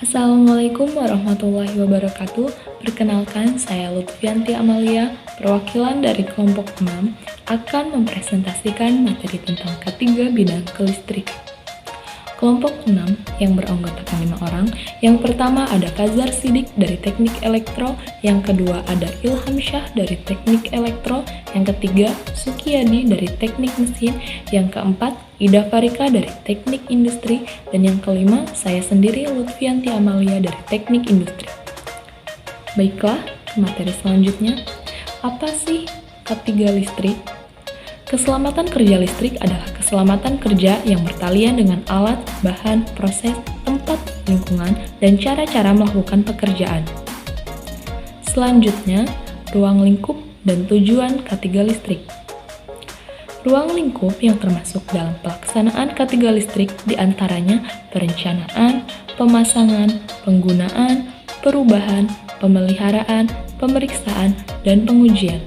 Assalamualaikum warahmatullahi wabarakatuh. Perkenalkan, saya Lutfianti Amalia, perwakilan dari kelompok 6, akan mempresentasikan materi tentang K3 bidang kelistrikan. Kelompok 6 yang beranggotakan 5 orang. Yang pertama ada Fazar Sidik dari Teknik Elektro, yang kedua ada Ilham Syah dari Teknik Elektro, yang ketiga Sukiyadi dari Teknik Mesin, yang keempat Ida Farika dari Teknik Industri, dan yang kelima saya sendiri Lutfianti Amalia dari Teknik Industri. Baiklah, materi selanjutnya. Apa sih K3 listrik? Keselamatan kerja listrik adalah keselamatan kerja yang bertalian dengan alat, bahan, proses, tempat, lingkungan, dan cara-cara melakukan pekerjaan. Selanjutnya, ruang lingkup dan tujuan K3 listrik. Ruang lingkup yang termasuk dalam pelaksanaan K3 listrik diantaranya perencanaan, pemasangan, penggunaan, perubahan, pemeliharaan, pemeriksaan, dan pengujian.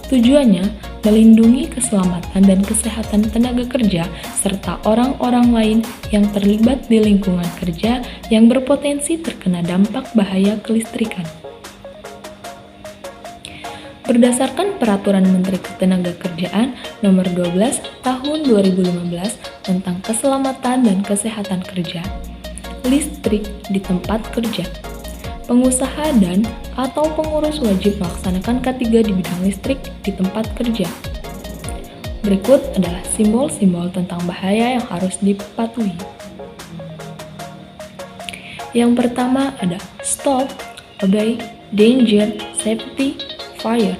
Tujuannya melindungi keselamatan dan kesehatan tenaga kerja serta orang-orang lain yang terlibat di lingkungan kerja yang berpotensi terkena dampak bahaya kelistrikan. Berdasarkan Peraturan Menteri Ketenagakerjaan Nomor 12 Tahun 2015 tentang Keselamatan dan Kesehatan Kerja, listrik di tempat kerja, pengusaha dan atau pengurus wajib melaksanakan K3 di bidang listrik di tempat kerja. Berikut adalah simbol-simbol tentang bahaya yang harus dipatuhi. Yang pertama ada stop, obey, danger, safety, fire.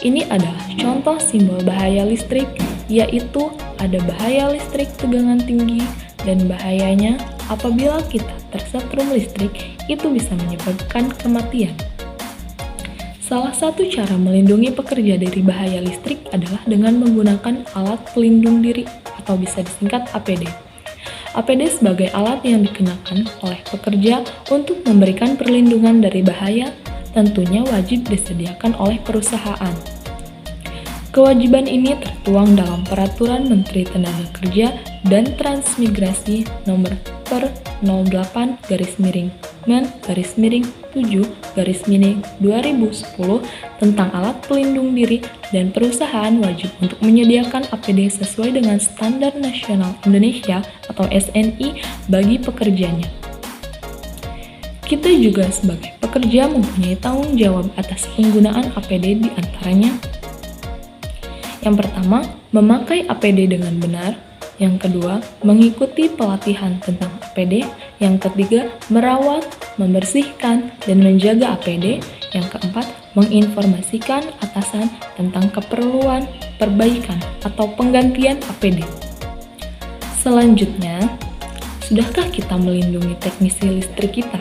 Ini adalah contoh simbol bahaya listrik, yaitu ada bahaya listrik tegangan tinggi dan bahayanya apabila kita tersetrum listrik itu bisa menyebabkan kematian. Salah satu cara melindungi pekerja dari bahaya listrik adalah dengan menggunakan alat pelindung diri atau bisa disingkat APD. APD sebagai alat yang dikenakan oleh pekerja untuk memberikan perlindungan dari bahaya, tentunya wajib disediakan oleh perusahaan. Kewajiban ini tertuang dalam Peraturan Menteri Tenaga dan Transmigrasi Nomor 08/Men/7/2010 tentang alat pelindung diri dan perusahaan wajib untuk menyediakan APD sesuai dengan Standar Nasional Indonesia atau SNI bagi pekerjanya. Kita juga sebagai pekerja mempunyai tanggung jawab atas penggunaan APD di antaranya. Yang pertama, memakai APD dengan benar. Yang kedua, mengikuti pelatihan tentang APD. Yang ketiga, merawat, membersihkan, dan menjaga APD. Yang keempat, menginformasikan atasan tentang keperluan perbaikan atau penggantian APD. Selanjutnya, sudahkah kita melindungi teknisi listrik kita?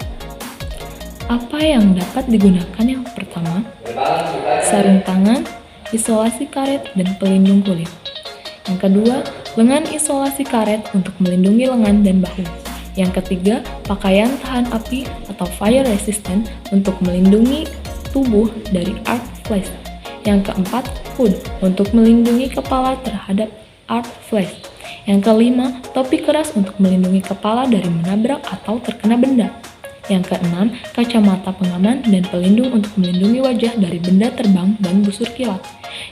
Apa yang dapat digunakan? Yang pertama, sarung tangan, isolasi karet, dan pelindung kulit. Yang kedua, lengan isolasi karet untuk melindungi lengan dan bahu. Yang ketiga, pakaian tahan api atau fire resistant untuk melindungi tubuh dari arc flash. Yang keempat, hood untuk melindungi kepala terhadap arc flash. Yang kelima, topi keras untuk melindungi kepala dari menabrak atau terkena benda. Yang keenam, kacamata pengaman dan pelindung untuk melindungi wajah dari benda terbang dan busur kilat.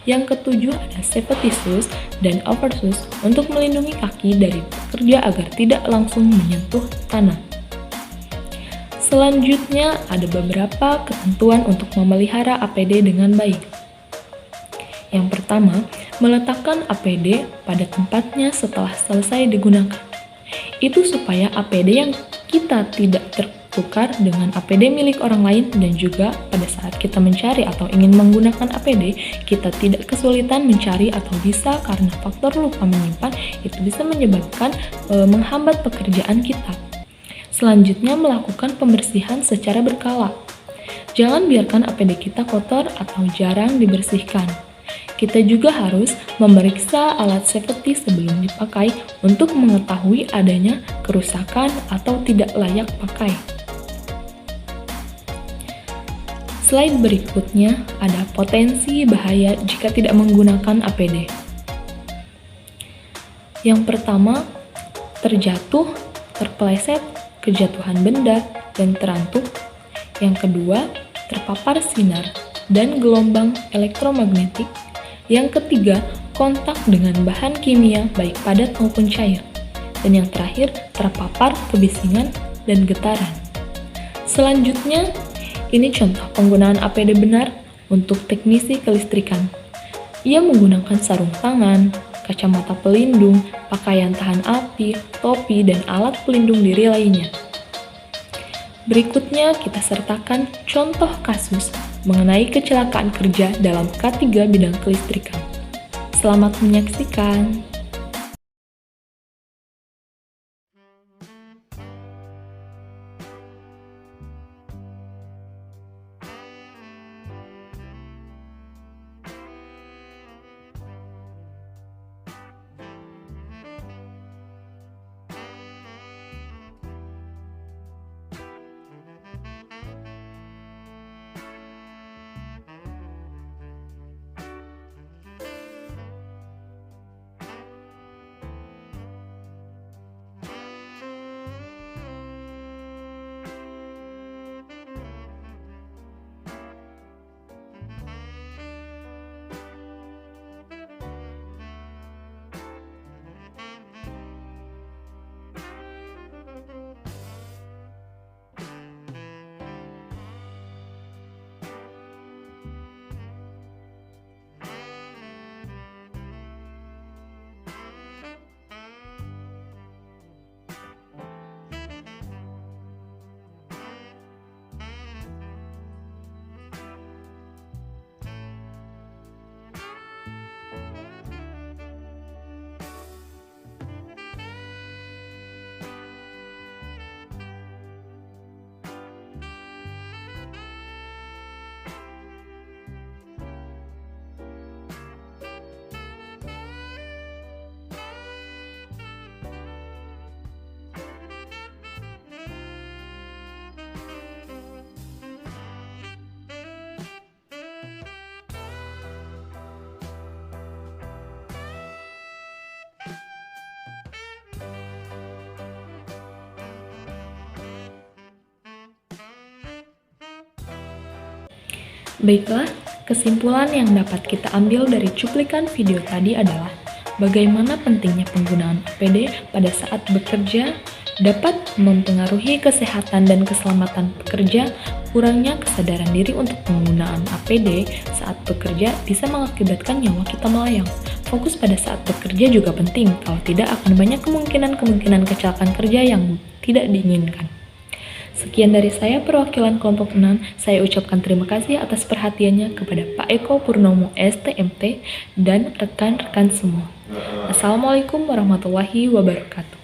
Yang ketujuh ada safety shoes dan overshoes untuk melindungi kaki dari pekerja agar tidak langsung menyentuh tanah. Selanjutnya ada beberapa ketentuan untuk memelihara APD dengan baik. Yang pertama, meletakkan APD pada tempatnya setelah selesai digunakan. Itu supaya APD yang kita tidak tertukar dengan APD milik orang lain, dan juga pada saat kita mencari atau ingin menggunakan APD, kita tidak kesulitan mencari atau bisa karena faktor lupa menyimpan itu bisa menyebabkan menghambat pekerjaan kita. Selanjutnya, melakukan pembersihan secara berkala. Jangan biarkan APD kita kotor atau jarang dibersihkan. Kita juga harus memeriksa alat safety sebelum dipakai untuk mengetahui adanya kerusakan atau tidak layak pakai. Slide berikutnya ada potensi bahaya jika tidak menggunakan APD. Yang pertama, terjatuh, terpeleset, kejatuhan benda, dan terantuk. Yang kedua, terpapar sinar dan gelombang elektromagnetik. Yang ketiga, kontak dengan bahan kimia baik padat maupun cair. Dan yang terakhir, terpapar kebisingan dan getaran. Selanjutnya, ini contoh penggunaan APD benar untuk teknisi kelistrikan. Ia menggunakan sarung tangan, kacamata pelindung, pakaian tahan api, topi, dan alat pelindung diri lainnya. Berikutnya kita sertakan contoh kasus mengenai kecelakaan kerja dalam K3 bidang kelistrikan. Selamat menyaksikan. Baiklah, kesimpulan yang dapat kita ambil dari cuplikan video tadi adalah bagaimana pentingnya penggunaan APD pada saat bekerja dapat mempengaruhi kesehatan dan keselamatan pekerja. Kurangnya kesadaran diri untuk penggunaan APD saat bekerja bisa mengakibatkan nyawa kita melayang. Fokus pada saat bekerja juga penting, kalau tidak akan banyak kemungkinan kecelakaan kerja yang tidak diinginkan. Sekian dari saya, perwakilan kelompok 6. Saya ucapkan terima kasih atas perhatiannya kepada Pak Eko Purnomo STMT dan rekan-rekan semua. Assalamualaikum warahmatullahi wabarakatuh.